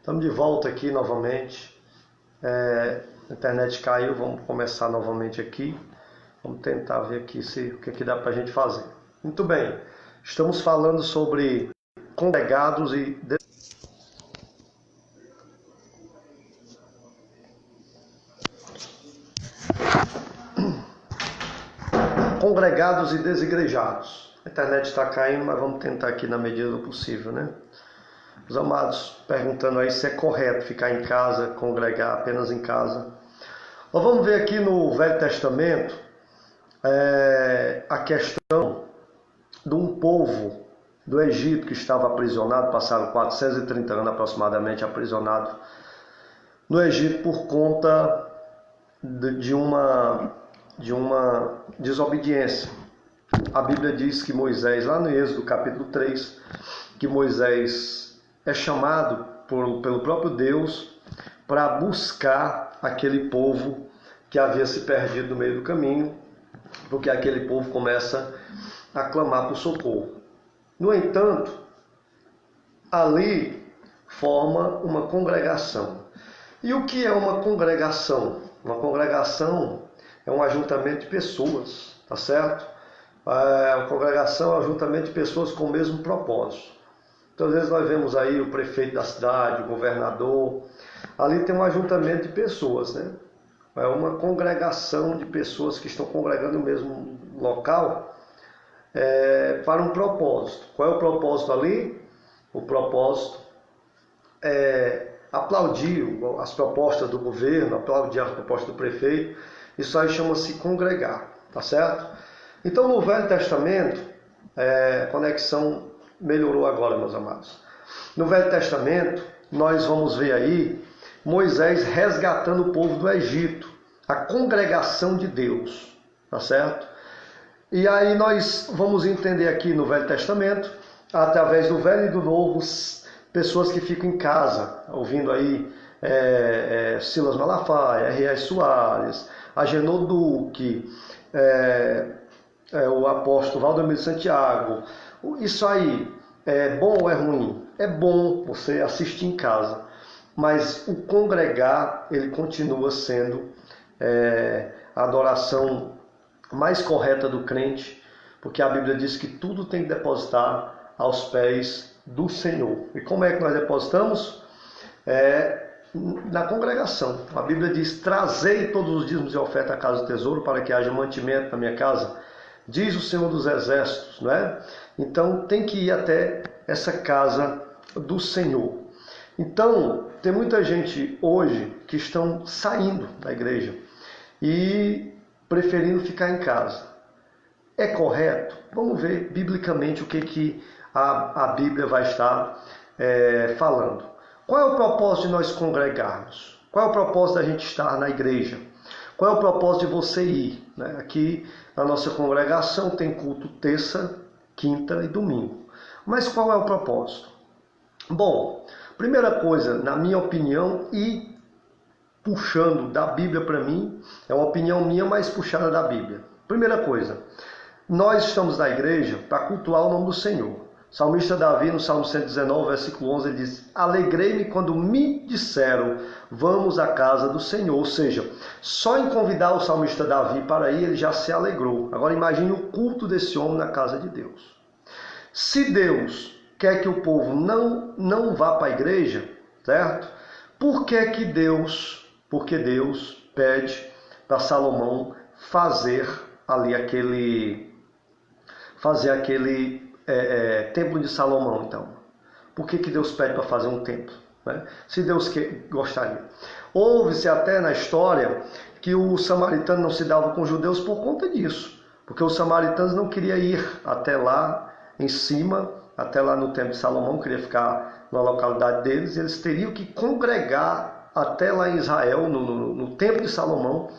Estamos de volta aqui novamente. A internet caiu, vamos começar novamente aqui. Vamos tentar ver aqui o que dá para a gente fazer. Muito bem, estamos falando sobre congregados e desigrejados. A internet está caindo, mas vamos tentar aqui na medida do possível, né? Os amados perguntando aí se é correto ficar em casa, congregar apenas em casa. Nós vamos ver aqui no Velho Testamento a questão de um povo do Egito que estava aprisionado, passaram 430 anos aproximadamente aprisionado no Egito por conta de uma desobediência. A Bíblia diz que Moisés, lá no Êxodo capítulo 3, que Moisés é chamado pelo próprio Deus para buscar aquele povo que havia se perdido no meio do caminho, porque aquele povo começa a clamar por socorro. No entanto, ali forma uma congregação. E o que é uma congregação? Uma congregação é um ajuntamento de pessoas, tá certo? A congregação é um ajuntamento de pessoas com o mesmo propósito. Então, às vezes nós vemos aí o prefeito da cidade, o governador, ali tem um ajuntamento de pessoas, né? É uma congregação de pessoas que estão congregando no mesmo local para um propósito. Qual é o propósito ali? O propósito é aplaudir as propostas do governo, aplaudir as propostas do prefeito. Isso aí chama-se congregar, tá certo? Então, no Velho Testamento, a conexão melhorou agora, meus amados. No Velho Testamento, nós vamos ver aí Moisés resgatando o povo do Egito, a congregação de Deus, tá certo? E aí nós vamos entender aqui no Velho Testamento, através do Velho e do Novo, pessoas que ficam em casa, ouvindo aí Silas Malafaia, R.S. Soares, Agenor Duque, o apóstolo Valdemiro Santiago. Isso aí é bom ou é ruim? É bom você assistir em casa, mas o congregar, ele continua sendo a adoração mais correta do crente, porque a Bíblia diz que tudo tem que depositar aos pés do Senhor. E como é que nós depositamos? Na congregação. A Bíblia diz: trazei todos os dízimos e oferta à casa do tesouro, para que haja mantimento na minha casa, diz o Senhor dos Exércitos, não é? Então tem que ir até essa casa do Senhor. Então tem muita gente hoje que estão saindo da igreja e preferindo ficar em casa. É correto? Vamos ver biblicamente o que a Bíblia vai estar falando. Qual é o propósito de nós congregarmos? Qual é o propósito da gente estar na igreja? Qual é o propósito de você ir? Aqui na nossa congregação tem culto terça, quinta e domingo. Mas qual é o propósito? Bom, primeira coisa, na minha opinião, e puxando da Bíblia para mim, é uma opinião minha, mas puxada da Bíblia. Primeira coisa, nós estamos na igreja para cultuar o nome do Senhor. O salmista Davi, no Salmo 119, versículo 11, ele diz: alegrei-me quando me disseram, vamos à casa do Senhor. Ou seja, só em convidar o salmista Davi para ir, ele já se alegrou. Agora imagine o culto desse homem na casa de Deus. Se Deus quer que o povo não vá para a igreja, certo? Porque Deus pede para Salomão fazer ali aquele templo de Salomão, então? Por que Deus pede para fazer um templo? Né? Se Deus gostaria. Houve-se até na história que os samaritanos não se davam com os judeus por conta disso. Porque os samaritanos não queriam ir até lá em cima, até lá no templo de Salomão, queriam ficar na localidade deles, e eles teriam que congregar até lá em Israel, no templo de Salomão,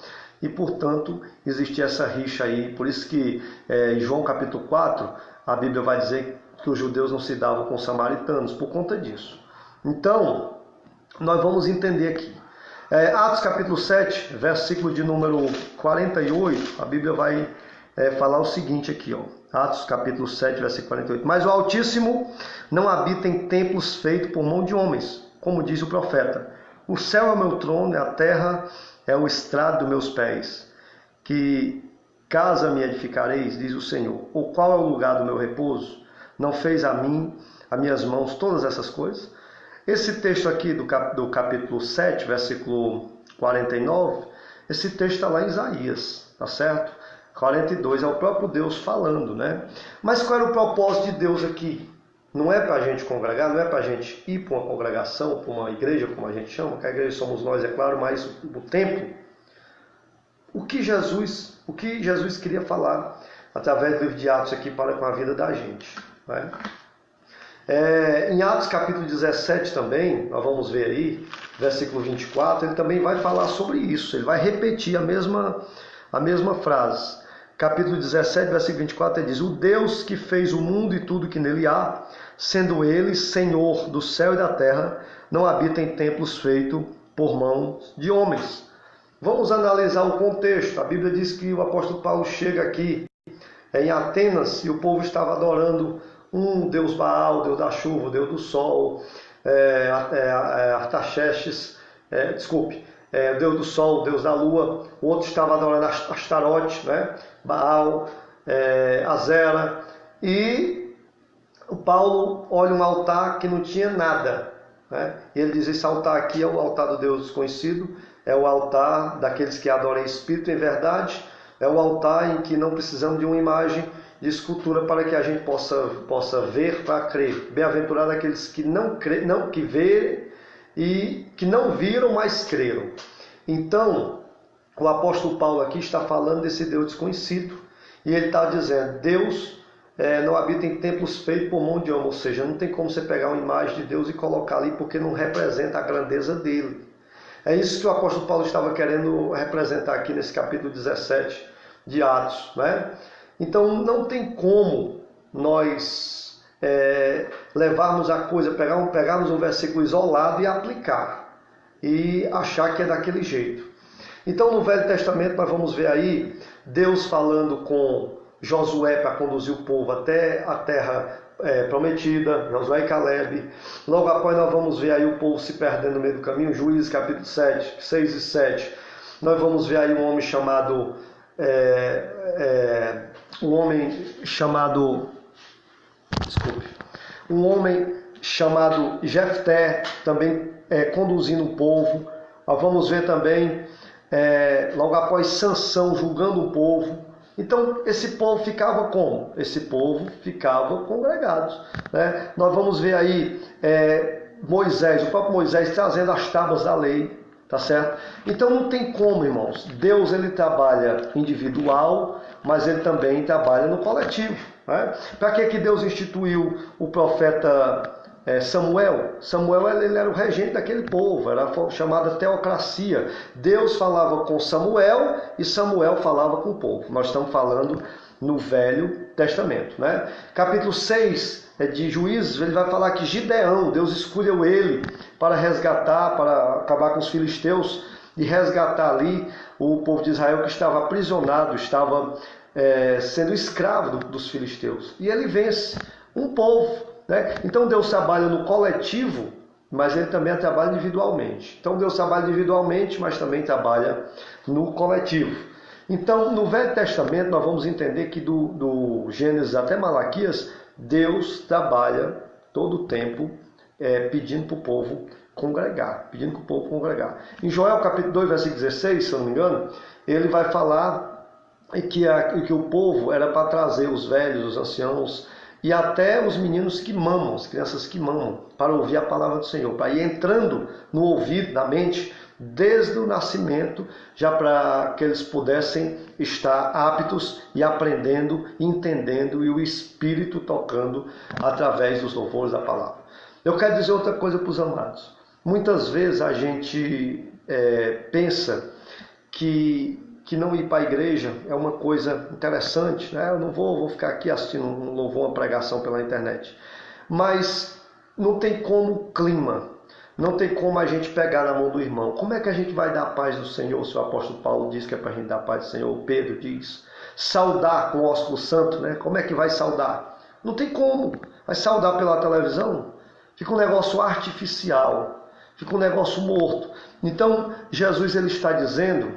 e portanto existia essa rixa aí. Por isso que em João capítulo 4, a Bíblia vai dizer que os judeus não se davam com os samaritanos, por conta disso. Então, nós vamos entender aqui. Atos capítulo 7, versículo de número 48, a Bíblia vai falar o seguinte aqui, ó. Atos capítulo 7, versículo 48. Mas o Altíssimo não habita em templos feitos por mão de homens, como diz o profeta: o céu é o meu trono e a terra é o estrado dos meus pés. Que casa me edificareis, diz o Senhor, ou qual é o lugar do meu repouso? Não fez a mim, a minhas mãos, todas essas coisas? Esse texto aqui do capítulo 7, versículo 49, esse texto está lá em Isaías, tá certo? 42 é o próprio Deus falando, né? Mas qual era o propósito de Deus aqui? Não é para a gente congregar, não é para a gente ir para uma congregação, para uma igreja, como a gente chama, que a igreja somos nós, é claro, mas o templo. O que Jesus queria falar através do livro de Atos aqui para com a vida da gente, né? Em Atos capítulo 17 também, nós vamos ver aí, versículo 24, ele também vai falar sobre isso, ele vai repetir a mesma frase. Capítulo 17, versículo 24, ele diz: o Deus que fez o mundo e tudo que nele há, sendo ele Senhor do céu e da terra, não habita em templos feitos por mãos de homens. Vamos analisar o contexto. A Bíblia diz que o apóstolo Paulo chega aqui em Atenas e o povo estava adorando um deus Baal, deus da chuva, deus do sol, Artaxerxes, deus do sol, deus da lua. O outro estava adorando Astarote, né? Baal, Azera. E o Paulo olha um altar que não tinha nada, né? E ele diz: esse altar aqui é o altar do Deus desconhecido, é o altar daqueles que adoram em espírito e em verdade, é o altar em que não precisamos de uma imagem de escultura para que a gente possa ver para crer. Bem-aventurado aqueles que que verem e que não viram, mas creram. Então, o apóstolo Paulo aqui está falando desse Deus desconhecido, e ele está dizendo: Deus não habita em templos feitos por mão de homem, ou seja, não tem como você pegar uma imagem de Deus e colocar ali, porque não representa a grandeza dele. É isso que o apóstolo Paulo estava querendo representar aqui nesse capítulo 17 de Atos, né? Então não tem como nós levarmos a coisa, pegarmos um versículo isolado e aplicar, e achar que é daquele jeito. Então no Velho Testamento nós vamos ver aí Deus falando com Josué para conduzir o povo até a terra prometida, Josué e Caleb. Logo após nós vamos ver aí o povo se perdendo no meio do caminho, Juízes capítulo 7, 6 e 7. Nós vamos ver aí um homem chamado Jefté, também conduzindo o povo. Nós vamos ver também logo após Sansão julgando o povo. Então esse povo ficava como? Esse povo ficava congregado, né? Nós vamos ver aí Moisés, o próprio Moisés trazendo as tábuas da lei, tá certo? Então não tem como, irmãos. Deus, ele trabalha individual, mas ele também trabalha no coletivo, né? Para que Deus instituiu o profeta Samuel? Samuel, ele era o regente daquele povo, era chamada teocracia. Deus falava com Samuel e Samuel falava com o povo. Nós estamos falando no Velho Testamento, né? Capítulo 6 de Juízes, ele vai falar que Gideão, Deus escolheu ele para resgatar, para acabar com os filisteus e resgatar ali o povo de Israel que estava aprisionado, estava sendo escravo dos filisteus. E ele vence um povo, né? Então Deus trabalha no coletivo, mas ele também trabalha individualmente. Então Deus trabalha individualmente, mas também trabalha no coletivo. Então no Velho Testamento nós vamos entender que do Gênesis até Malaquias, Deus trabalha todo o tempo pedindo para o povo congregar, Em Joel capítulo 2, versículo 16, se eu não me engano, ele vai falar que o povo era para trazer os velhos, os anciãos e até os meninos que mamam, as crianças que mamam, para ouvir a palavra do Senhor, para ir entrando no ouvido, na mente, desde o nascimento, já para que eles pudessem estar aptos e aprendendo, entendendo e o Espírito tocando através dos louvores da palavra. Eu quero dizer outra coisa para os amados. Muitas vezes a gente pensa que não ir para a igreja é uma coisa interessante, né? Eu não vou ficar aqui assistindo um louvor, uma pregação pela internet. Mas não tem como clima, não tem como a gente pegar na mão do irmão. Como é que a gente vai dar a paz do Senhor, se o apóstolo Paulo diz que é para a gente dar a paz do Senhor, o Pedro diz. Saudar com o ósculo santo, né? Como é que vai saudar? Não tem como. Vai saudar pela televisão? Fica um negócio artificial. fica um negócio morto. Então, Jesus ele está dizendo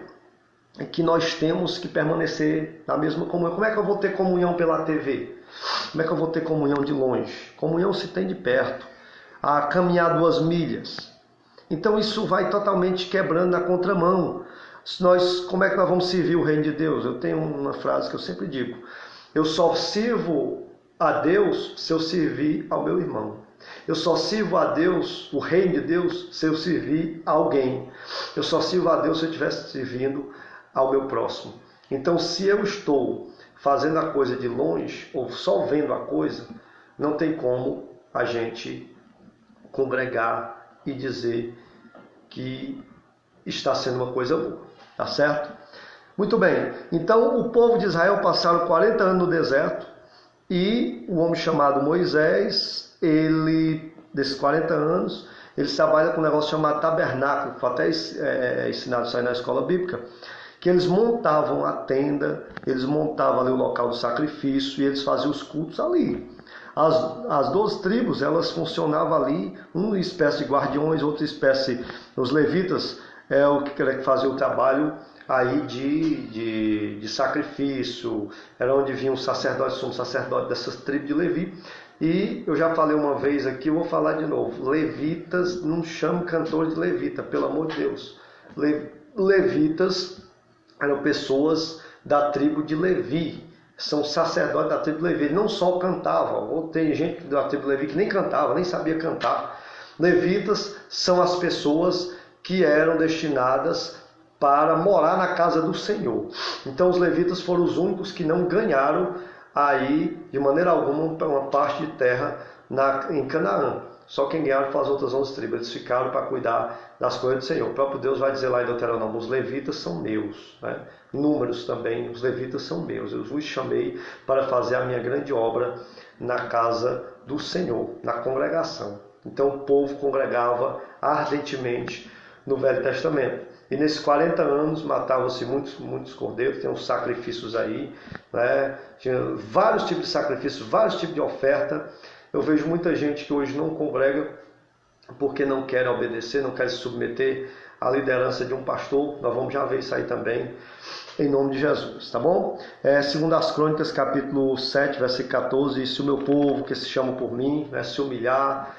que nós temos que permanecer na mesma comunhão. Como é que eu vou ter comunhão pela TV? Como é que eu vou ter comunhão de longe? Comunhão se tem de perto, a caminhar 2 milhas. Então isso vai totalmente quebrando na contramão. Como é que nós vamos servir o reino de Deus? Eu tenho uma frase que eu sempre digo: eu só sirvo a Deus se eu servir ao meu irmão. Eu só sirvo a Deus, o reino de Deus, se eu servir a alguém. Eu só sirvo a Deus se eu estiver servindo ao meu próximo. Então, se eu estou fazendo a coisa de longe, ou só vendo a coisa, não tem como a gente congregar e dizer que está sendo uma coisa boa. Tá certo? Muito bem. Então, o povo de Israel passaram 40 anos no deserto e o homem chamado Moisés, desses 40 anos, ele trabalha com um negócio chamado tabernáculo, que foi até ensinado isso aí na escola bíblica, que eles montavam a tenda, eles montavam ali o local do sacrifício e eles faziam os cultos ali. As 12 tribos, elas funcionavam ali, uma espécie de guardiões, outra espécie, os levitas, o que fazia o trabalho aí de sacrifício, era onde vinham os sacerdotes, somos sacerdotes dessas tribos de Levi. E eu já falei uma vez aqui, eu vou falar de novo: levitas, não chamo cantor de levita, pelo amor de Deus. Levitas eram pessoas da tribo de Levi, são sacerdotes da tribo de Levi. Não só cantavam, ou tem gente da tribo de Levi que nem cantava, nem sabia cantar. Levitas são as pessoas que eram destinadas para morar na casa do Senhor. Então os levitas foram os únicos que não ganharam aí, de maneira alguma, uma parte de terra em Canaã. Só quem ganharam foram as outras 11 tribos. Eles ficaram para cuidar das coisas do Senhor. O próprio Deus vai dizer lá em Deuteronômio: os levitas são meus. Né? Números também: os levitas são meus. Eu vos chamei para fazer a minha grande obra na casa do Senhor, na congregação. Então o povo congregava ardentemente no Velho Testamento. E nesses 40 anos matavam-se muitos cordeiros, tem uns sacrifícios aí, né? Tinha vários tipos de sacrifícios, vários tipos de oferta. Eu vejo muita gente que hoje não congrega porque não quer obedecer, não quer se submeter à liderança de um pastor. Nós vamos já ver isso aí também, em nome de Jesus, tá bom? Segundo as Crônicas, capítulo 7, versículo 14, se o meu povo, que se chama por mim, né, se humilhar,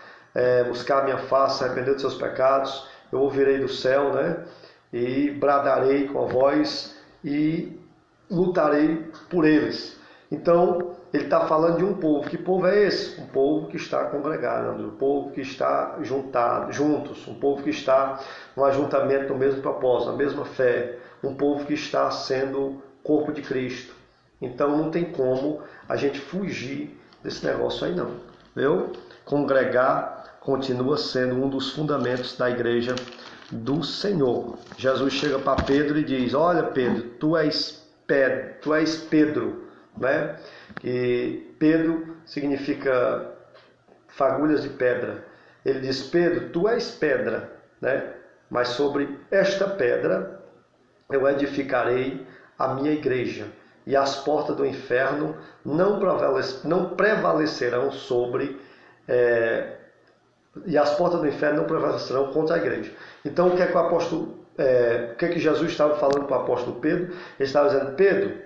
buscar a minha face, arrepender dos seus pecados, eu ouvirei do céu, né? E bradarei com a voz e lutarei por eles. Então, ele está falando de um povo. Que povo é esse? Um povo que está congregado, um povo que está juntos, um povo que está no ajuntamento no mesmo propósito, na mesma fé, um povo que está sendo corpo de Cristo. Então, não tem como a gente fugir desse negócio aí não. Viu? Congregar continua sendo um dos fundamentos da igreja do Senhor. Jesus chega para Pedro e diz: olha, Pedro, tu és Pedro, né? E Pedro significa fagulhas de pedra. Ele diz: Pedro, tu és pedra, né? Mas sobre esta pedra eu edificarei a minha igreja, e as portas do inferno não prevalecerão e as portas do inferno não prevalecerão contra a igreja. Então, o que é que o que Jesus estava falando para o apóstolo Pedro? Ele estava dizendo: Pedro,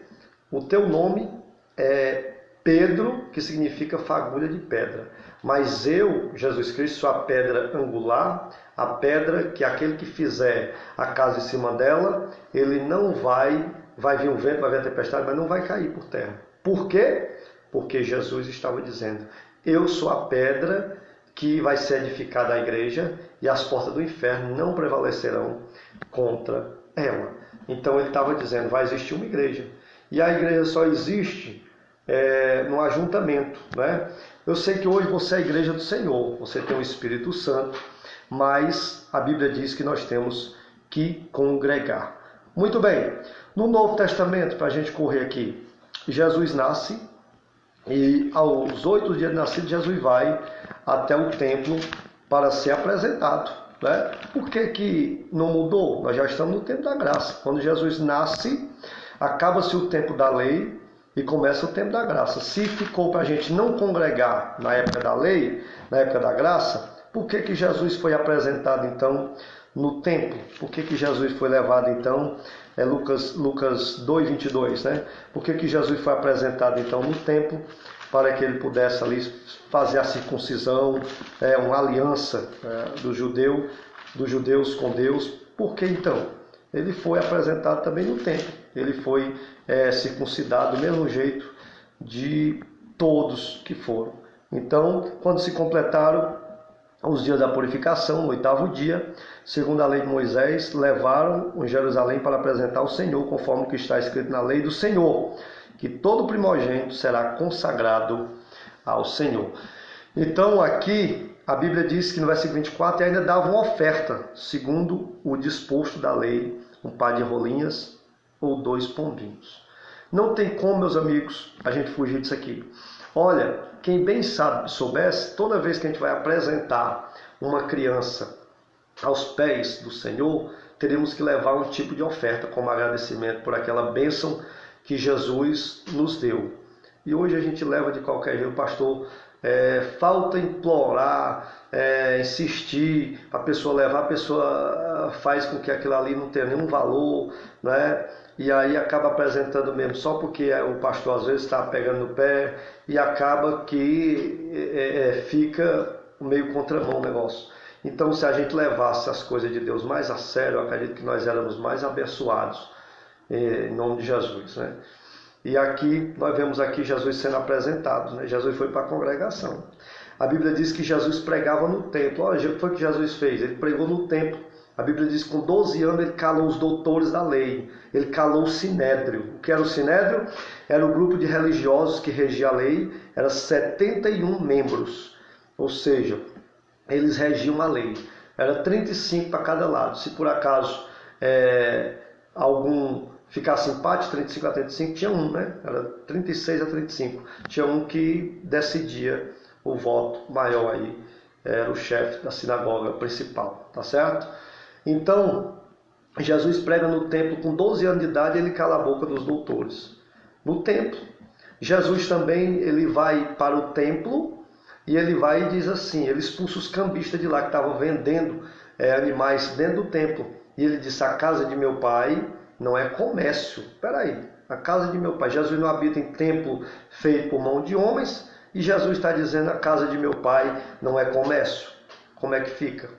o teu nome é Pedro, que significa fagulha de pedra. Mas eu, Jesus Cristo, sou a pedra angular, a pedra que aquele que fizer a casa em cima dela, ele não vai vir um vento, vai vir a tempestade, mas não vai cair por terra. Por quê? Porque Jesus estava dizendo: eu sou a pedra que vai ser edificada a igreja, e as portas do inferno não prevalecerão contra ela. Então ele estava dizendo: vai existir uma igreja. E a igreja só existe no ajuntamento, né? Eu sei que hoje você é a igreja do Senhor, você tem o Espírito Santo, mas a Bíblia diz que nós temos que congregar. Muito bem, no Novo Testamento, para a gente correr aqui, Jesus nasce, e aos 8 dias de nascido, Jesus vai até o templo para ser apresentado, né? Por que não mudou? Nós já estamos no tempo da graça. Quando Jesus nasce, acaba-se o tempo da lei e começa o tempo da graça. Se ficou para a gente não congregar na época da lei, na época da graça, Por que que Jesus foi apresentado então no templo? Por que que Jesus foi levado então, Lucas 2:22, né? Por que que Jesus foi apresentado então no templo? Para que ele pudesse ali fazer a circuncisão, uma aliança dos judeus com Deus. Por que então? Ele foi apresentado também no templo. Ele foi circuncidado do mesmo jeito de todos que foram. Então, quando se completaram os dias da purificação, no 8º dia, segundo a lei de Moisés, levaram em Jerusalém para apresentar ao Senhor, conforme o que está escrito na lei do Senhor, que todo primogênito será consagrado ao Senhor. Então, aqui, a Bíblia diz que no versículo 24, ainda dava uma oferta, segundo o disposto da lei, um par de rolinhas ou 2 pombinhos. Não tem como, meus amigos, a gente fugir disso aqui. Olha, quem bem sabe, soubesse, toda vez que a gente vai apresentar uma criança aos pés do Senhor, teríamos que levar um tipo de oferta como agradecimento por aquela bênção que Jesus nos deu. E hoje a gente leva de qualquer jeito, pastor, falta implorar, insistir para a pessoa levar, a pessoa faz com que aquilo ali não tenha nenhum valor, né? E aí acaba apresentando mesmo só porque o pastor às vezes está pegando no pé e acaba que fica meio contramão o negócio. Então, se a gente levasse as coisas de Deus mais a sério, eu acredito que nós éramos mais abençoados em nome de Jesus, né? E aqui, nós vemos aqui Jesus sendo apresentado, né? Jesus foi para a congregação. A Bíblia diz que Jesus pregava no templo. Olha, o que foi que Jesus fez? Ele pregou no templo. A Bíblia diz que com 12 anos ele calou os doutores da lei. Ele calou o Sinédrio. O que era o Sinédrio? Era o grupo de religiosos que regia a lei. Era 71 membros. Ou seja, eles regiam a lei. Era 35 para cada lado. Se por acaso algum ficasse empate, 35 a 35, tinha um, né? Era 36 a 35. Tinha um que decidia o voto maior aí. Era o chefe da sinagoga principal, tá certo? Então, Jesus prega no templo com 12 anos de idade, ele cala a boca dos doutores. No templo, Jesus também ele vai para o templo e ele vai e diz assim, ele expulsa os cambistas de lá que estavam vendendo animais dentro do templo. E ele disse, a casa de meu pai não é comércio. Espera aí, a casa de meu pai. Jesus não habita em templo feito por mão de homens e Jesus está dizendo, a casa de meu pai não é comércio. Como é que fica?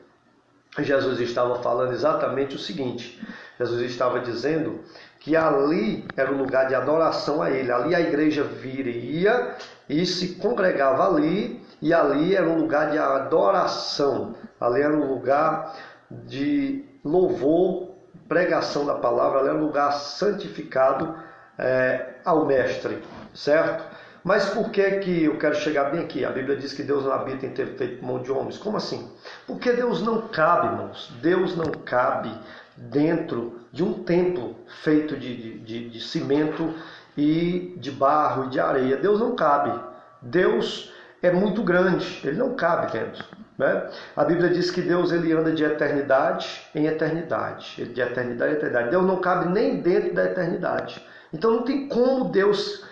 Jesus estava falando exatamente o seguinte, Jesus estava dizendo que ali era o lugar de adoração a Ele, ali a igreja viria e se congregava ali, e ali era um lugar de adoração, ali era um lugar de louvor, pregação da palavra, ali era um lugar santificado ao Mestre, certo? Mas por que eu quero chegar bem aqui? A Bíblia diz que Deus não habita em ter feito mão de homens. Como assim? Porque Deus não cabe, irmãos. Deus não cabe dentro de um templo feito de cimento e de barro e de areia. Deus não cabe. Deus é muito grande. Ele não cabe dentro, né? A Bíblia diz que Deus ele anda de eternidade em eternidade. De eternidade em eternidade. Deus não cabe nem dentro da eternidade. Então não tem como Deus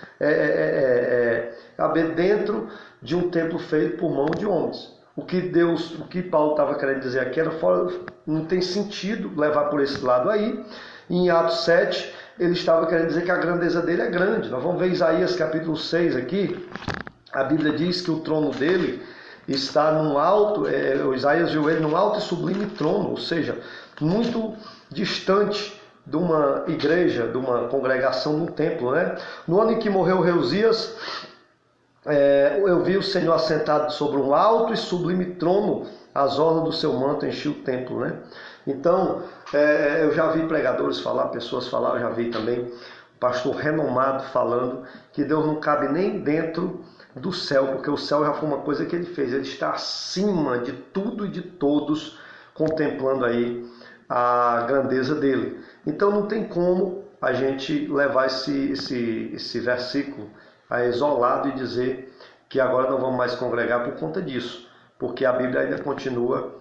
caber dentro de um templo feito por mão de homens. O que Paulo estava querendo dizer aqui era fora, não tem sentido levar por esse lado aí. Em Atos 7, ele estava querendo dizer que a grandeza dele é grande. Nós vamos ver Isaías capítulo 6 aqui. A Bíblia diz que o trono dele está num alto, Isaías viu ele num alto e sublime trono, ou seja, muito distante de uma igreja, de uma congregação, de um templo, né? No ano em que morreu o rei Uzias, eu vi o Senhor assentado sobre um alto e sublime trono, as orlas do seu manto enchiam o templo, né? Então, eu já vi pregadores falar, pessoas falar, eu já vi também um pastor renomado falando que Deus não cabe nem dentro do céu, porque o céu já foi uma coisa que ele fez, ele está acima de tudo e de todos, contemplando aí a grandeza dele. Então não tem como a gente levar esse versículo isolado e dizer que agora não vamos mais congregar por conta disso, porque a Bíblia ainda continua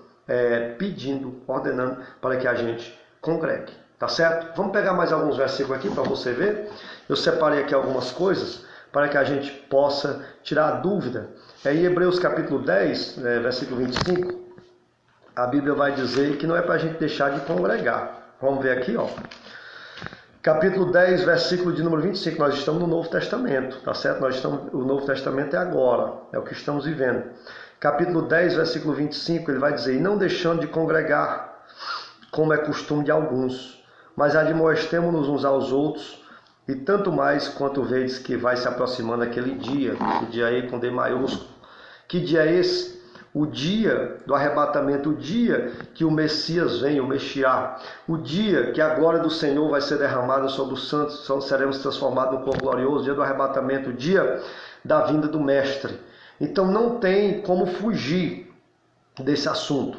pedindo, ordenando para que a gente congregue, tá certo? Vamos pegar mais alguns versículos aqui para você ver. Eu separei aqui algumas coisas para que a gente possa tirar a dúvida. Em Hebreus capítulo 10, versículo 25, a Bíblia vai dizer que não é para a gente deixar de congregar. Vamos ver aqui, ó. Capítulo 10, versículo de número 25. Nós estamos no Novo Testamento, tá certo? O Novo Testamento é agora, é o que estamos vivendo. Capítulo 10, versículo 25, ele vai dizer: e não deixando de congregar, como é costume de alguns, mas admoestemo-nos uns aos outros, e tanto mais quanto vedes que vai se aproximando aquele dia, o dia aí com D maiúsculo. Que dia é esse? O dia do arrebatamento, o dia que o Messias vem, o Mexiá, o dia que a glória do Senhor vai ser derramada sobre os santos, seremos transformados no corpo glorioso, o dia do arrebatamento, o dia da vinda do Mestre. Então não tem como fugir desse assunto.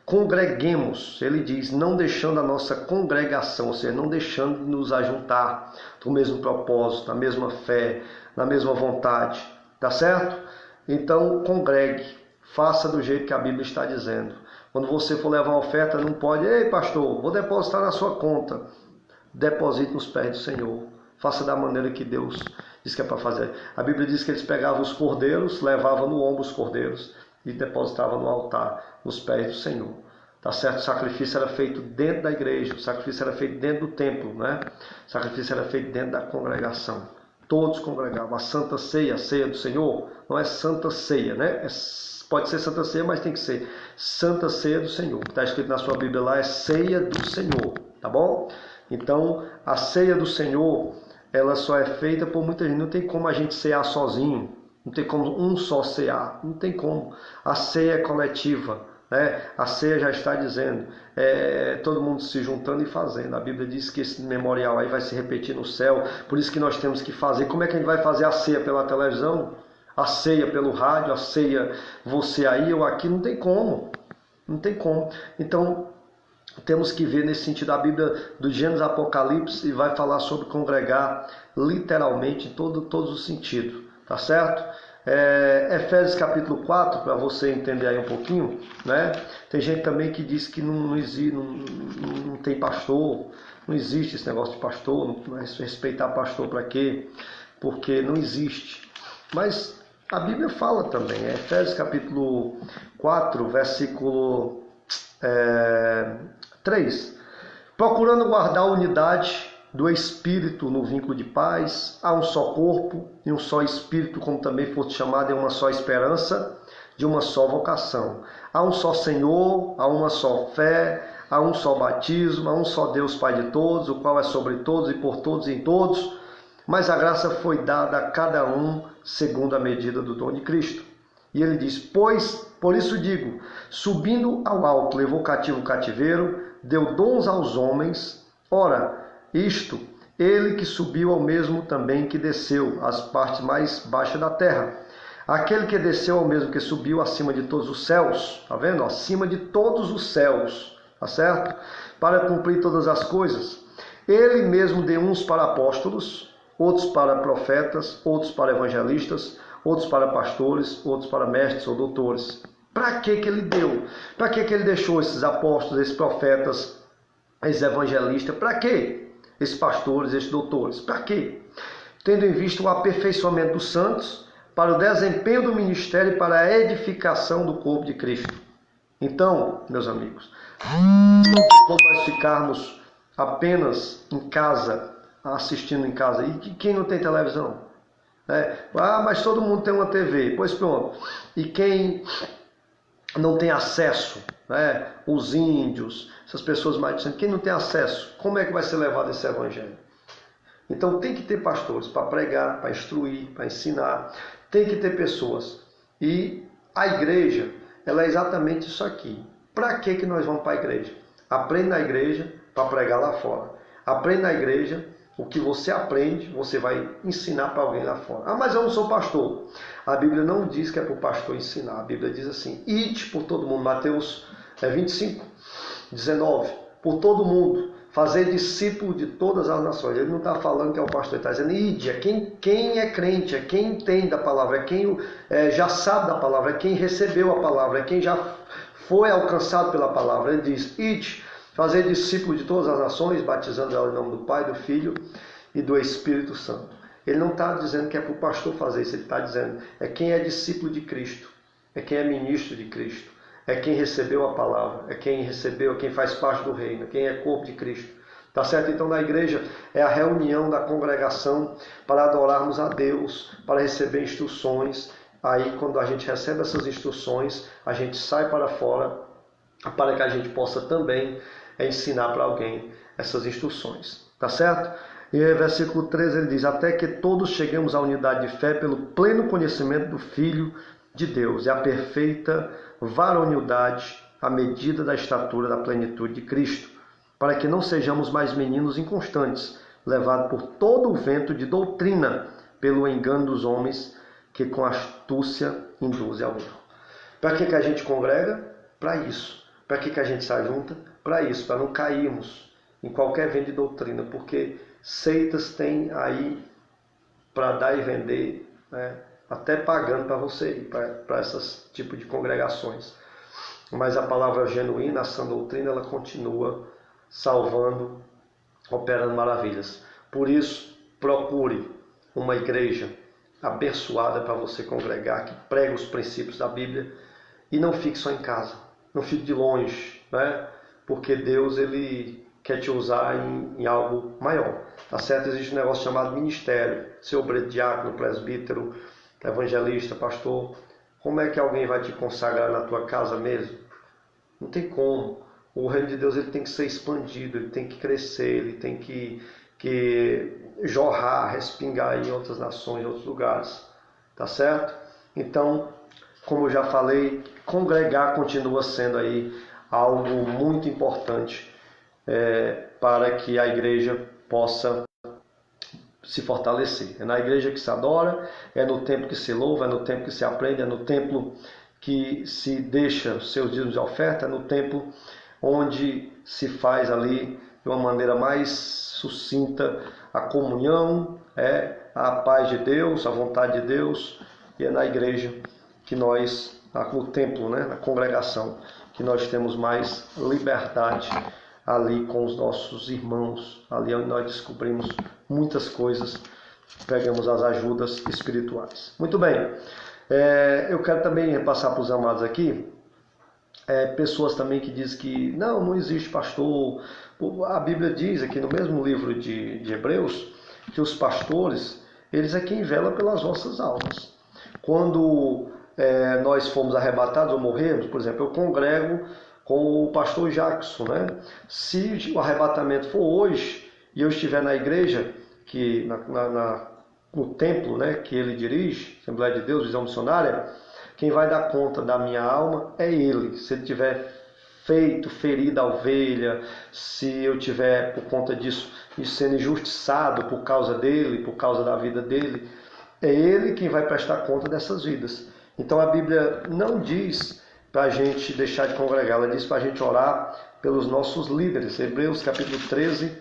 Congreguemos, ele diz, não deixando a nossa congregação, ou seja, não deixando de nos ajuntar do mesmo propósito, na mesma fé, na mesma vontade, tá certo? Então congregue, faça do jeito que a Bíblia está dizendo. Quando você for levar uma oferta, não pode: ei pastor, vou depositar na sua conta. Deposite nos pés do Senhor. Faça da maneira que Deus diz que é para fazer. A Bíblia diz que eles pegavam os cordeiros, levavam no ombro os cordeiros e depositavam no altar, nos pés do Senhor. Tá certo? O sacrifício era feito dentro da igreja, o sacrifício era feito dentro do templo, né? O sacrifício era feito dentro da congregação. Todos congregavam. A Santa Ceia, a ceia do Senhor, não é Santa Ceia, né? Pode ser Santa Ceia, mas tem que ser Santa Ceia do Senhor. O que está escrito na sua Bíblia lá é Ceia do Senhor, tá bom? Então, a ceia do Senhor, ela só é feita por muita gente. Não tem como a gente cear sozinho. Não tem como um só cear. Não tem como. A ceia é coletiva, né? A ceia já está dizendo. Todo mundo se juntando e fazendo. A Bíblia diz que esse memorial aí vai se repetir no céu. Por isso que nós temos que fazer. Como é que a gente vai fazer a ceia pela televisão? A ceia pelo rádio? A ceia você aí ou aqui? Não tem como. Não tem como. Então, temos que ver nesse sentido a Bíblia do Gênesis Apocalipse, e vai falar sobre congregar literalmente em todos os sentidos, tá certo? Efésios capítulo 4, para você entender aí um pouquinho, né? Tem gente também que diz que não tem pastor, não existe esse negócio de pastor, não respeitar pastor para quê? Porque não existe. Mas a Bíblia fala também, Efésios capítulo 4, versículo 3. Procurando guardar a unidade do Espírito no vínculo de paz, há um só corpo e um só Espírito, como também foste chamado em uma só esperança, de uma só vocação. Há um só Senhor, há uma só fé, há um só batismo, há um só Deus Pai de todos, o qual é sobre todos e por todos e em todos, mas a graça foi dada a cada um segundo a medida do dom de Cristo. E ele diz: pois, por isso digo, subindo ao alto, levou cativo o cativeiro, deu dons aos homens. Ora, isto, ele que subiu ao mesmo também que desceu às partes mais baixas da terra. Aquele que desceu ao mesmo que subiu acima de todos os céus, tá vendo? Acima de todos os céus, tá certo? Para cumprir todas as coisas. Ele mesmo deu uns para apóstolos, outros para profetas, outros para evangelistas, outros para pastores, outros para mestres ou doutores. Para que ele deu? Para que ele deixou esses apóstolos, esses profetas, esses evangelistas? Para que esses pastores, esses doutores? Para quê? Tendo em vista o aperfeiçoamento dos santos, para o desempenho do ministério e para a edificação do corpo de Cristo. Então, meus amigos, não tem como nós ficarmos apenas em casa, assistindo em casa. E quem não tem televisão? Mas todo mundo tem uma TV. Pois pronto. E quem não tem acesso, os índios, essas pessoas mais distantes, quem não tem acesso, como é que vai ser levado esse evangelho? Então tem que ter pastores para pregar, para instruir, para ensinar. Tem que ter pessoas. E a igreja, ela é exatamente isso aqui. Para que nós vamos para a igreja? Aprende na igreja para pregar lá fora. Aprende na igreja. O que você aprende, você vai ensinar para alguém lá fora. Ah, mas eu não sou pastor. A Bíblia não diz que é para o pastor ensinar. A Bíblia diz assim: ide por todo mundo. Mateus 25, 19. Por todo mundo. Fazer discípulo de todas as nações. Ele não está falando que é o pastor. Ele está dizendo: ide. É quem é crente. É quem entende a palavra. É quem já sabe da palavra. É quem recebeu a palavra. É quem já foi alcançado pela palavra. Ele diz: ide. Fazer discípulo de todas as nações, batizando ela em nome do Pai, do Filho e do Espírito Santo. Ele não está dizendo que é para o pastor fazer isso, ele está dizendo é quem é discípulo de Cristo, é quem é ministro de Cristo, é quem recebeu a palavra, é quem recebeu, quem faz parte do reino, quem é corpo de Cristo. Tá certo? Então, na igreja é a reunião da congregação para adorarmos a Deus, para receber instruções. Aí, quando a gente recebe essas instruções, a gente sai para fora para que a gente possa também ensinar para alguém essas instruções. Tá certo? E aí, versículo 13 ele diz: até que todos cheguemos à unidade de fé pelo pleno conhecimento do Filho de Deus e à perfeita varonilidade, à medida da estatura da plenitude de Cristo, para que não sejamos mais meninos inconstantes, levados por todo o vento de doutrina, pelo engano dos homens, que com astúcia induzem ao erro. Para que a gente congrega? Para isso. Para que a gente se ajunta? Para isso, para não cairmos em qualquer vento de doutrina, porque seitas têm aí para dar e vender, né? Até pagando para você ir para esses tipos de congregações. Mas a palavra genuína, a sã doutrina, ela continua salvando, operando maravilhas. Por isso, procure uma igreja abençoada para você congregar, que prega os princípios da Bíblia, e não fique só em casa, não fique de longe, né? Porque Deus ele quer te usar em algo maior. Tá certo? Existe um negócio chamado ministério, ser obreiro, diácono, presbítero, evangelista, pastor. Como é que alguém vai te consagrar na tua casa mesmo? Não tem como. O reino de Deus ele tem que ser expandido, ele tem que crescer, ele tem que jorrar, respingar em outras nações, em outros lugares. Tá certo? Então, como eu já falei, congregar continua sendo aí algo muito importante para que a igreja possa se fortalecer. É na igreja que se adora, é no templo que se louva, é no templo que se aprende, é no templo que se deixa os seus dízimos de oferta, é no templo onde se faz ali de uma maneira mais sucinta a comunhão, a paz de Deus, a vontade de Deus, e é na igreja que nós, no templo, né, na congregação, que nós temos mais liberdade ali com os nossos irmãos, ali onde nós descobrimos muitas coisas, pegamos as ajudas espirituais. Muito bem, eu quero também repassar para os amados aqui, pessoas também que dizem que não existe pastor. A Bíblia diz aqui no mesmo livro de Hebreus que os pastores, eles é quem vela pelas vossas almas. Quando nós fomos arrebatados ou morremos, por exemplo, eu congrego com o pastor Jackson, né? Se o arrebatamento for hoje e eu estiver na igreja, que no templo, né, que ele dirige, Assembleia de Deus, Visão Missionária, quem vai dar conta da minha alma é ele. Se ele tiver ferido a ovelha, se eu tiver, por conta disso, sendo injustiçado por causa dele, por causa da vida dele, é ele quem vai prestar conta dessas vidas. Então a Bíblia não diz para a gente deixar de congregar, ela diz para a gente orar pelos nossos líderes. Hebreus capítulo 13,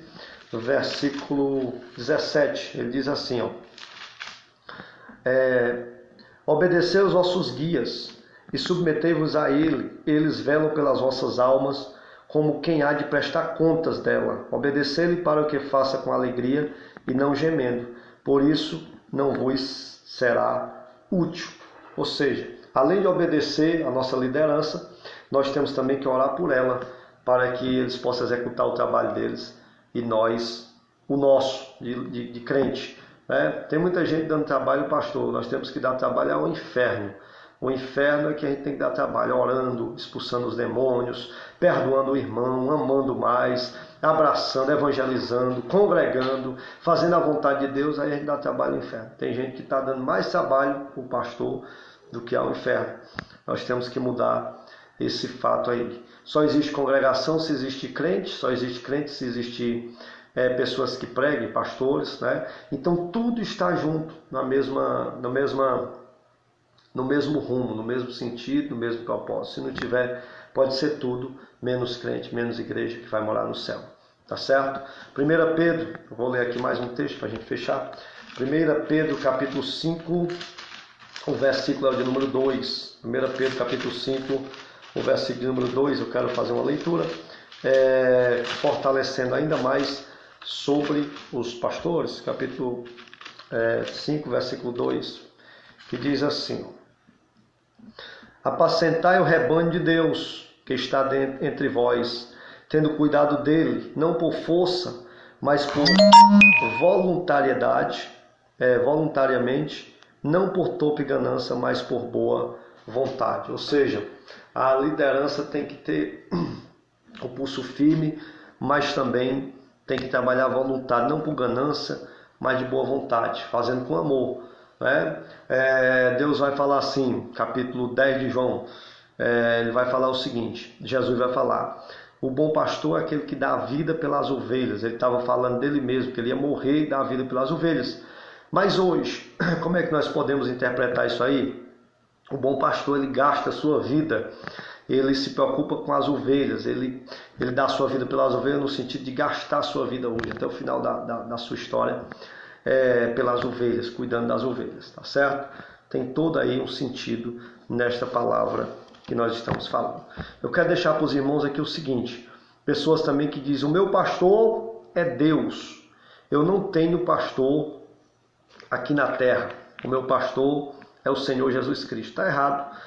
versículo 17, ele diz assim, obedecei os vossos guias e submetei-vos a eles velam pelas vossas almas, como quem há de prestar contas dela. Obedecei-lhe para que faça com alegria e não gemendo, por isso não vos será útil. Ou seja, além de obedecer a nossa liderança, nós temos também que orar por ela, para que eles possam executar o trabalho deles e nós, o nosso, de crente. Tem muita gente dando trabalho, pastor, nós temos que dar trabalho ao inferno. O inferno é que a gente tem que dar trabalho, orando, expulsando os demônios, perdoando o irmão, amando mais, abraçando, evangelizando, congregando, fazendo a vontade de Deus, aí a gente dá trabalho ao inferno. Tem gente que está dando mais trabalho para o pastor do que ao inferno. Nós temos que mudar esse fato aí. Só existe congregação se existe crente, só existe crente se existe pessoas que preguem, pastores, né? Então tudo está junto no mesmo rumo, no mesmo sentido, no mesmo propósito. Se não tiver, pode ser tudo, menos crente, menos igreja que vai morar no céu. Tá certo? 1 Pedro, eu vou ler aqui mais um texto para a gente fechar. 1 Pedro capítulo 5, o versículo de número 2. 1 Pedro capítulo 5, o versículo de número 2, eu quero fazer uma leitura, fortalecendo ainda mais sobre os pastores. Capítulo 5, versículo 2, que diz assim: Apacentai o rebanho de Deus, que está entre vós, tendo cuidado dele, não por força, mas por voluntariamente, não por topa e ganância, mas por boa vontade. Ou seja, a liderança tem que ter o pulso firme, mas também tem que trabalhar voluntário, não por ganância, mas de boa vontade, fazendo com amor. Deus vai falar assim, capítulo 10 de João, ele vai falar o seguinte, Jesus vai falar: o bom pastor é aquele que dá a vida pelas ovelhas. Ele estava falando dele mesmo, que ele ia morrer e dar a vida pelas ovelhas. Mas hoje, como é que nós podemos interpretar isso aí? O bom pastor, ele gasta a sua vida, ele se preocupa com as ovelhas, ele dá a sua vida pelas ovelhas no sentido de gastar a sua vida hoje, até o final da sua história, pelas ovelhas, cuidando das ovelhas, tá certo? Tem todo aí um sentido nesta palavra que nós estamos falando. Eu quero deixar para os irmãos aqui o seguinte: pessoas também que dizem, o meu pastor é Deus, eu não tenho pastor aqui na terra, o meu pastor é o Senhor Jesus Cristo. Está errado,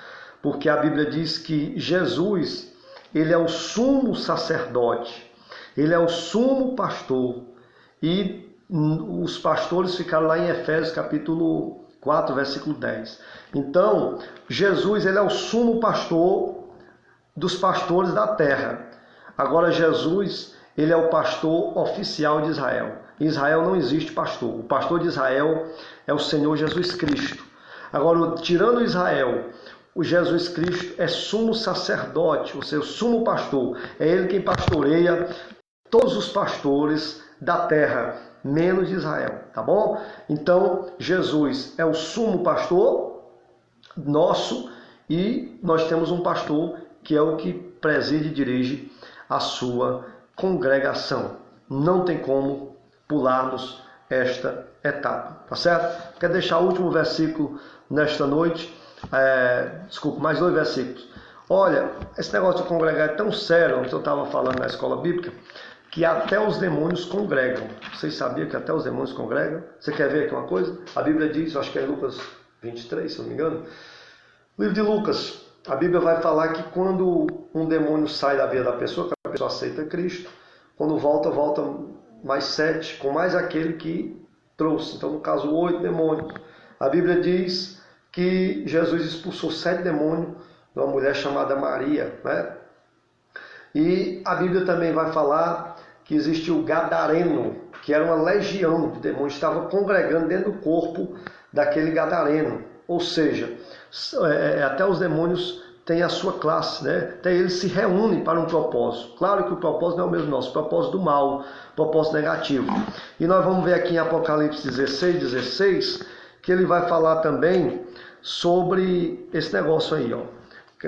porque a Bíblia diz que Jesus, ele é o sumo sacerdote, ele é o sumo pastor, e os pastores ficaram lá em Efésios capítulo 4, versículo 10. Então, Jesus, ele é o sumo pastor dos pastores da terra. Agora, Jesus, ele é o pastor oficial de Israel. Em Israel não existe pastor. O pastor de Israel é o Senhor Jesus Cristo. Agora, tirando Israel, o Jesus Cristo é sumo sacerdote, ou seja, o sumo pastor. É ele quem pastoreia todos os pastores da terra, menos de Israel, tá bom? Então, Jesus é o sumo pastor nosso e nós temos um pastor que é o que preside e dirige a sua congregação. Não tem como pularmos esta etapa, tá certo? Quero deixar o último versículo nesta noite, mais 2 versículos. Olha, esse negócio de congregar é tão sério, que eu estava falando na escola bíblica, que até os demônios congregam. Vocês sabiam que até os demônios congregam? Você quer ver aqui uma coisa? A Bíblia diz, acho que é Lucas 23, se não me engano. No livro de Lucas, a Bíblia vai falar que quando um demônio sai da vida da pessoa, que a pessoa aceita Cristo, quando volta mais 7, com mais aquele que trouxe. Então, no caso, 8 demônios. A Bíblia diz que Jesus expulsou 7 demônios de uma mulher chamada Maria, né? E a Bíblia também vai falar que existiu o Gadareno, que era uma legião de demônios, estava congregando dentro do corpo daquele Gadareno. Ou seja, até os demônios têm a sua classe, né? Até eles se reúnem para um propósito. Claro que o propósito não é o mesmo nosso, o propósito do mal, o propósito negativo. E nós vamos ver aqui em Apocalipse 16, que ele vai falar também sobre esse negócio aí, ó.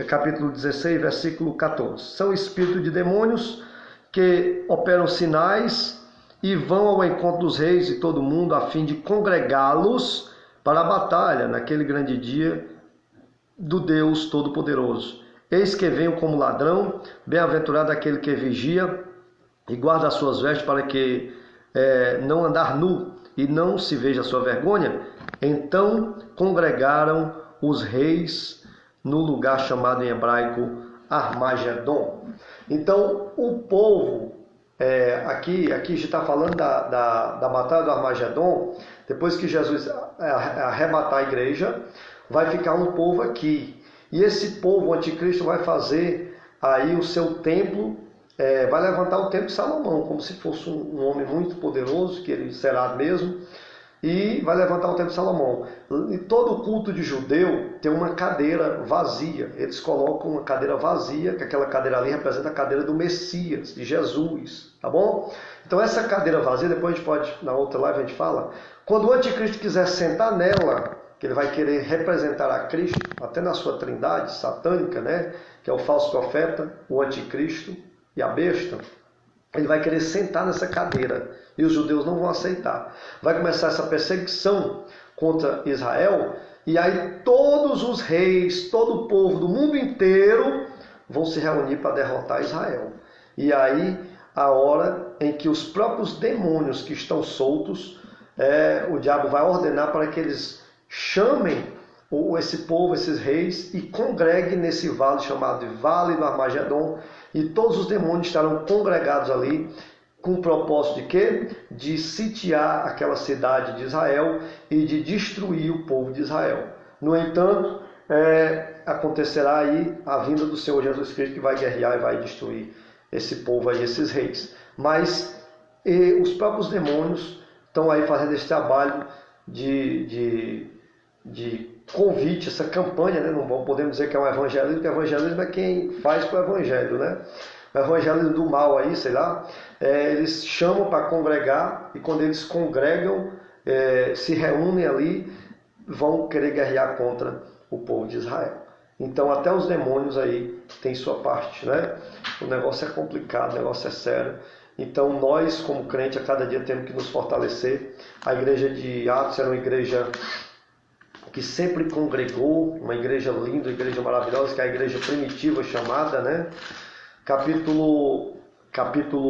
Capítulo 16, versículo 14. São espíritos de demônios que operam sinais e vão ao encontro dos reis de todo mundo a fim de congregá-los para a batalha naquele grande dia do Deus Todo-Poderoso. Eis que venho como ladrão, bem-aventurado aquele que vigia e guarda as suas vestes para que não andar nu e não se veja a sua vergonha. Então congregaram os reis no lugar chamado em hebraico Armagedon. Então o povo, aqui a gente está falando da batalha do Armagedon. Depois que Jesus arrebatar a igreja, vai ficar um povo aqui. E esse povo, o anticristo, vai fazer aí o seu templo, vai levantar o templo de Salomão, como se fosse um homem muito poderoso, que ele será mesmo, e vai levantar o templo de Salomão. E todo culto de judeu tem uma cadeira vazia. Eles colocam uma cadeira vazia, que aquela cadeira ali representa a cadeira do Messias, de Jesus, tá bom? Então essa cadeira vazia, depois a gente pode, na outra live a gente fala, quando o anticristo quiser sentar nela, que ele vai querer representar a Cristo, até na sua trindade satânica, né? Que é o falso profeta, o anticristo e a besta, ele vai querer sentar nessa cadeira e os judeus não vão aceitar. Vai começar essa perseguição contra Israel e aí todos os reis, todo o povo do mundo inteiro vão se reunir para derrotar Israel. E aí a hora em que os próprios demônios que estão soltos, o diabo vai ordenar para que eles chamem ou esse povo, esses reis, e congregue nesse vale chamado de Vale do Armagedon, e todos os demônios estarão congregados ali, com o propósito de quê? De sitiar aquela cidade de Israel e de destruir o povo de Israel. No entanto, acontecerá aí a vinda do Senhor Jesus Cristo, que vai guerrear e vai destruir esse povo aí, esses reis. Mas os próprios demônios estão aí fazendo esse trabalho de convite, essa campanha, né? Não podemos dizer que é um evangelismo, porque evangelismo é quem faz para o evangelho, né? O evangelismo do mal aí, sei lá, eles chamam para congregar, e quando eles congregam, se reúnem ali, vão querer guerrear contra o povo de Israel. Então até os demônios aí têm sua parte, né? O negócio é complicado, o negócio é sério. Então nós, como crente, a cada dia temos que nos fortalecer. A igreja de Atos era uma igreja que sempre congregou, uma igreja linda, uma igreja maravilhosa, que é a igreja primitiva chamada, né? Capítulo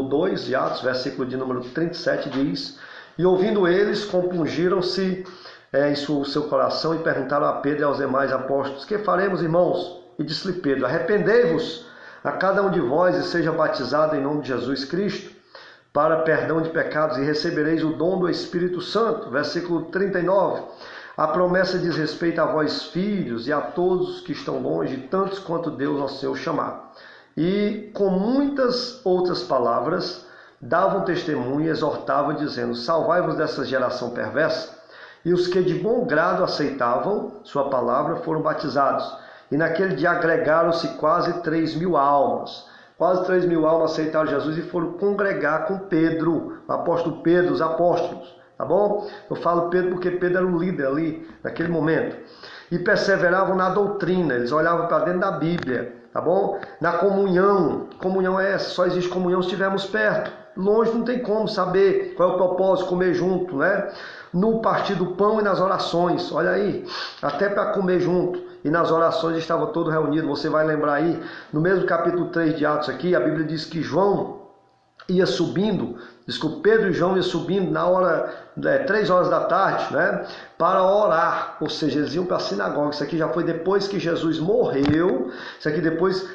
2 de Atos, versículo de número 37 diz: E ouvindo eles, compungiram-se em seu coração e perguntaram a Pedro e aos demais apóstolos: Que faremos, irmãos? E disse-lhe Pedro: Arrependei-vos a cada um de vós e seja batizado em nome de Jesus Cristo para perdão de pecados e recebereis o dom do Espírito Santo. Versículo 39. A promessa diz respeito a vós, filhos, e a todos que estão longe, tantos quanto Deus nosso Senhor chamar. E com muitas outras palavras davam testemunho e exortavam, dizendo: Salvai-vos dessa geração perversa. E os que de bom grado aceitavam sua palavra foram batizados. E naquele dia agregaram-se quase 3.000 almas. Quase 3.000 almas aceitaram Jesus e foram congregar com Pedro, o apóstolo Pedro, os apóstolos. Tá bom? Eu falo Pedro porque Pedro era o líder ali, naquele momento. E perseveravam na doutrina, eles olhavam para dentro da Bíblia, tá bom? Na comunhão, comunhão é essa, só existe comunhão se estivermos perto. Longe não tem como saber qual é o propósito, comer junto, né? No partir do pão e nas orações, olha aí, até para comer junto. E nas orações estava todo reunido. Você vai lembrar aí, no mesmo capítulo 3 de Atos aqui, a Bíblia diz que João ia subindo, diz que o Pedro e João iam subindo na hora, 3 horas da tarde, né, para orar, ou seja, eles iam para a sinagoga. Isso aqui já foi depois que Jesus morreu, isso aqui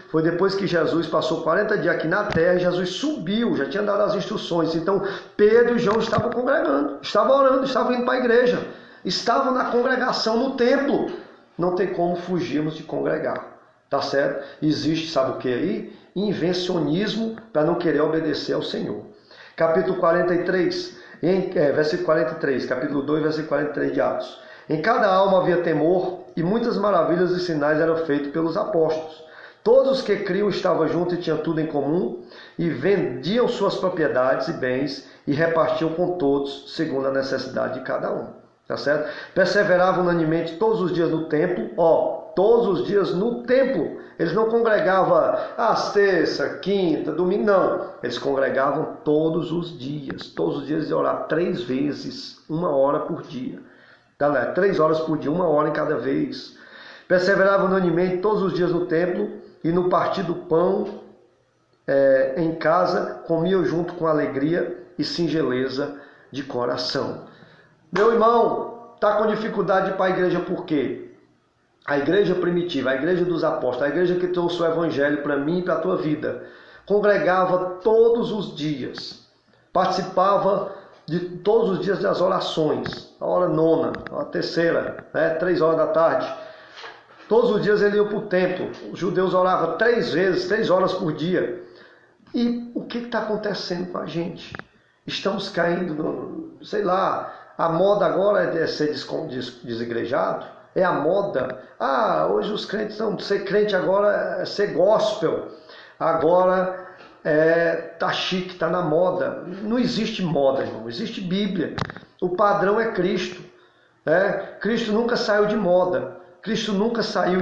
foi depois que Jesus passou 40 dias aqui na terra, e Jesus subiu, já tinha dado as instruções. Então Pedro e João estavam congregando, estavam orando, estavam indo para a igreja, estavam na congregação no templo. Não tem como fugirmos de congregar, tá certo? Existe, sabe o que aí? Invencionismo para não querer obedecer ao Senhor. Capítulo 43, versículo 43, capítulo 2, versículo 43 de Atos. Em cada alma havia temor, e muitas maravilhas e sinais eram feitos pelos apóstolos. Todos os que criam estavam juntos e tinham tudo em comum, e vendiam suas propriedades e bens, e repartiam com todos, segundo a necessidade de cada um. Tá certo? Perseveravam unanimemente todos os dias no templo, todos os dias no templo. Eles não congregavam às terça, quinta, domingo, não. Eles congregavam todos os dias de orar 3 vezes, 1 hora por dia. Galera, 3 horas por dia, 1 hora em cada vez. Perseveravam unanimemente todos os dias no templo e no partir do pão em casa, comiam junto com alegria e singeleza de coração. Meu irmão, está com dificuldade de ir para a igreja por quê? A igreja primitiva, a igreja dos apóstolos, a igreja que trouxe o evangelho para mim e para a tua vida, congregava todos os dias, participava de todos os dias das orações, a hora nona, a terceira, 3 horas da tarde. Todos os dias ele ia para o templo, os judeus oravam 3 vezes, 3 horas por dia. E o que está acontecendo com a gente? Estamos caindo, sei lá. A moda agora é ser desigrejado, é a moda. Hoje os crentes não, ser crente agora é ser gospel, agora tá chique, tá na moda. Não existe moda, irmão, existe Bíblia. O padrão é Cristo, né? Cristo nunca saiu de moda, Cristo nunca saiu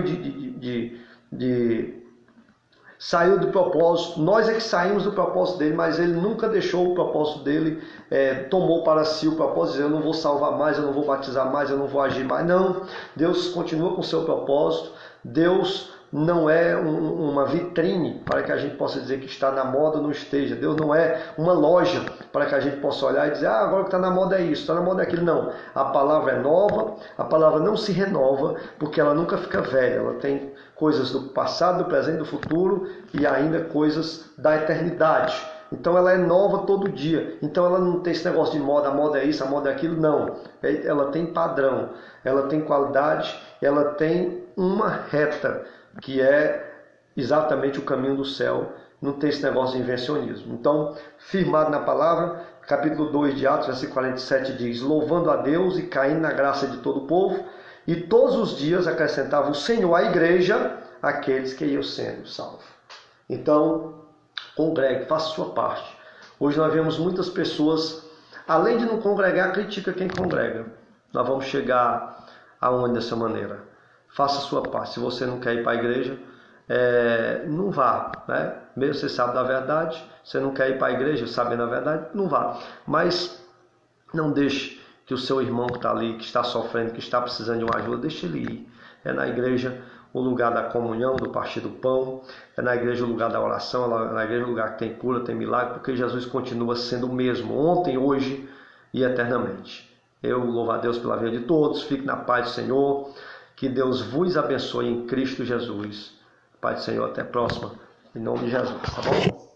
saiu do propósito. Nós é que saímos do propósito dele, mas ele nunca deixou o propósito dele, tomou para si o propósito, dizendo: eu não vou salvar mais, eu não vou batizar mais, eu não vou agir mais. Não, Deus continua com o seu propósito. Deus não é uma vitrine para que a gente possa dizer que está na moda ou não esteja. Deus não é uma loja para que a gente possa olhar e dizer, agora o que está na moda é isso, está na moda é aquilo. Não, a palavra é nova, a palavra não se renova, porque ela nunca fica velha. Ela tem coisas do passado, do presente, do futuro e ainda coisas da eternidade. Então ela é nova todo dia. Então ela não tem esse negócio de moda, a moda é isso, a moda é aquilo. Não. Ela tem padrão, ela tem qualidade, ela tem uma reta, que é exatamente o caminho do céu. Não tem esse negócio de invencionismo. Então, firmado na palavra, capítulo 2 de Atos, versículo 47 diz, louvando a Deus e caindo na graça de todo o povo, e todos os dias acrescentava o Senhor à igreja aqueles que iam sendo salvos. Então, congregue, faça a sua parte. Hoje nós vemos muitas pessoas, além de não congregar, critica quem congrega. Nós vamos chegar aonde dessa maneira? Faça a sua parte. Se você não quer ir para a igreja, não vá, né? Mesmo você sabe da verdade, você não quer ir para a igreja sabendo a verdade, não vá. Mas não deixe que o seu irmão que está ali, que está sofrendo, que está precisando de uma ajuda, deixe ele ir. É na igreja o lugar da comunhão, do partir do pão, é na igreja o lugar da oração, é na igreja o lugar que tem cura, tem milagre, porque Jesus continua sendo o mesmo, ontem, hoje e eternamente. Eu louvo a Deus pela vida de todos, fique na paz do Senhor, que Deus vos abençoe em Cristo Jesus. Pai do Senhor, até a próxima, em nome de Jesus, tá bom?